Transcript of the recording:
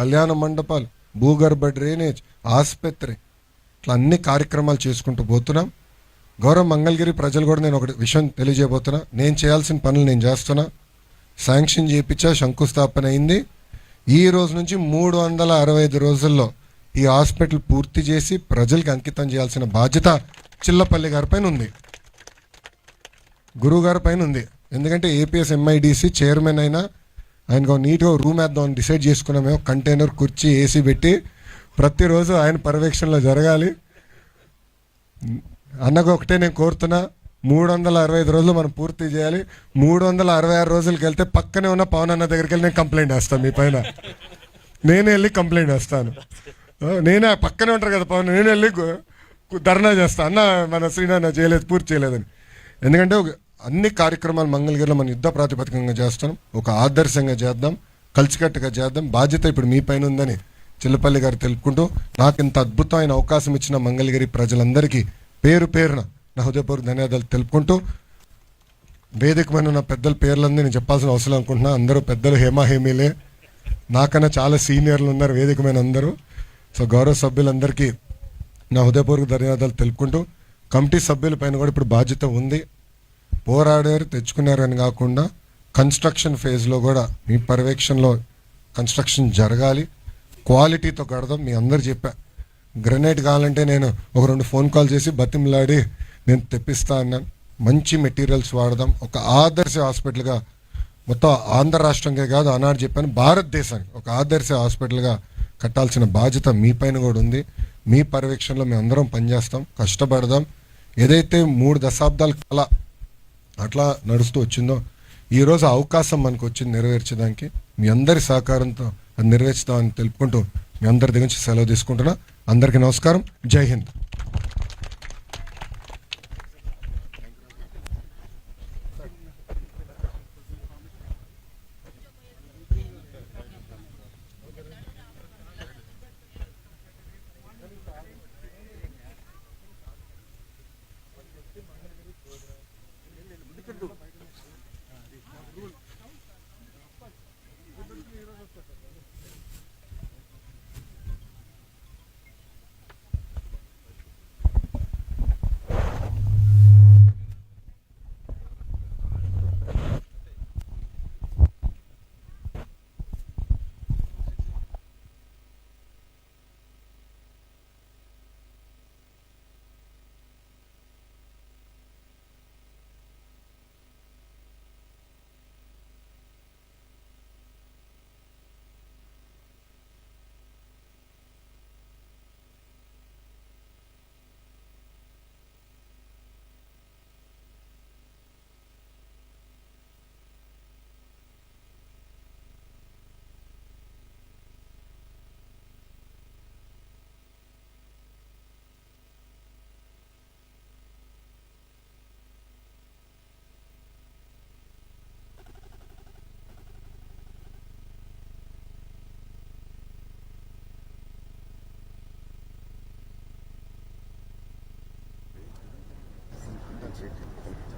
కళ్యాణ మండపాలు, భూగర్భ డ్రైనేజ్, ఆసుపత్రి, ఇట్లా అన్ని కార్యక్రమాలు చేసుకుంటూ పోతున్నాం. గౌరవ మంగళగిరి ప్రజలు కూడా నేను ఒక విషయం తెలియజేయబోతున్నా. నేను చేయాల్సిన పనులు నేను చేస్తున్నా. శాంక్షన్ చేయించా, శంకుస్థాపన అయింది. ఈ రోజు నుంచి 365 రోజుల్లో ఈ హాస్పిటల్ పూర్తి చేసి ప్రజలకు అంకితం చేయాల్సిన బాధ్యత చిల్లపల్లి గారి పైన ఉంది, గురువు గారి పైన ఉంది. ఎందుకంటే ఏపీఎస్ ఎంఐడిసి చైర్మన్ అయినా ఆయనకు నీట్గా రూమ్ వేద్దామని డిసైడ్ చేసుకున్నామేమో. కంటైనర్, కుర్చీ, ఏసీ పెట్టి ప్రతిరోజు ఆయన పర్యవేక్షణలో జరగాలి. అన్నకు ఒకటే నేను కోరుతున్నా, 365 రోజులు మనం పూర్తి చేయాలి. 366 రోజులకి వెళ్తే పక్కనే ఉన్న పవన్ అన్న దగ్గరికి వెళ్ళి నేను కంప్లైంట్ వేస్తాను. మీ పైన నేనే వెళ్ళి కంప్లైంట్ వేస్తాను. నేనే పక్కనే ఉంటారు కదా పవన్, నేను వెళ్ళి ధర్నా చేస్తాను, అన్న మన శ్రీనాన్న చేయలేదు, పూర్తి చేయలేదని. ఎందుకంటే అన్ని కార్యక్రమాలు మంగళగిరిలో మనం యుద్ధ ప్రాతిపదికంగా చేస్తాం, ఒక ఆదర్శంగా చేద్దాం, కలిసికట్టుగా చేద్దాం. బాధ్యత ఇప్పుడు మీ పైన ఉందని చిల్లపల్లి గారు తెలుపుకుంటూ, నాకు ఇంత అద్భుతమైన అవకాశం ఇచ్చిన మంగళగిరి ప్రజలందరికీ పేరు పేరున నా హృదయపూర్వక ధన్యవాదాలు తెలుపుకుంటూ, వేదికమైన నా పెద్దల పేర్లన్నీ నేను చెప్పాల్సిన అవసరం అనుకుంటున్నా. అందరూ పెద్దలు, హేమాహేమీలే, నాకన్నా చాలా సీనియర్లు ఉన్నారు వేదికమైన అందరూ. సో గౌరవ సభ్యులందరికీ నా హృదయపూర్వక ధన్యవాదాలు తెలుపుకుంటూ, కమిటీ సభ్యుల పైన కూడా ఇప్పుడు బాధ్యత ఉంది. పోరాడారు, తెచ్చుకున్నారు అని కాకుండా కన్స్ట్రక్షన్ ఫేజ్లో కూడా మీ పర్యవేక్షణలో కన్స్ట్రక్షన్ జరగాలి, క్వాలిటీతో కడదాం. మీ అందరు చెప్పా, గ్రనైట్ కావాలంటే నేను ఒక 2 ఫోన్ కాల్ చేసి బతిమలాడి నేను తెప్పిస్తా అన్నాను. మంచి మెటీరియల్స్ వాడదాం. ఒక ఆదర్శ హాస్పిటల్గా మొత్తం ఆంధ్ర రాష్ట్రంకే కాదు, ఆనాడు చెప్పాను భారతదేశానికి ఒక ఆదర్శ హాస్పిటల్గా కట్టాల్సిన బాధ్యత మీ పైన కూడా ఉంది. మీ పర్యవేక్షణలో మేము అందరం పనిచేస్తాం, కష్టపడదాం. ఏదైతే 3 దశాబ్దాల కళ అట్లా నడుస్తూ వచ్చిందో, ఈరోజు అవకాశం మనకు వచ్చింది నెరవేర్చడానికి. మీ అందరి సహకారంతో అది నెరవేర్చుదామని తెలుపుకుంటూ మీ అందరి దగ్గర నుంచి సెలవు తీసుకుంటున్నా. అందరికీ నమస్కారం. జై హింద్. That's it.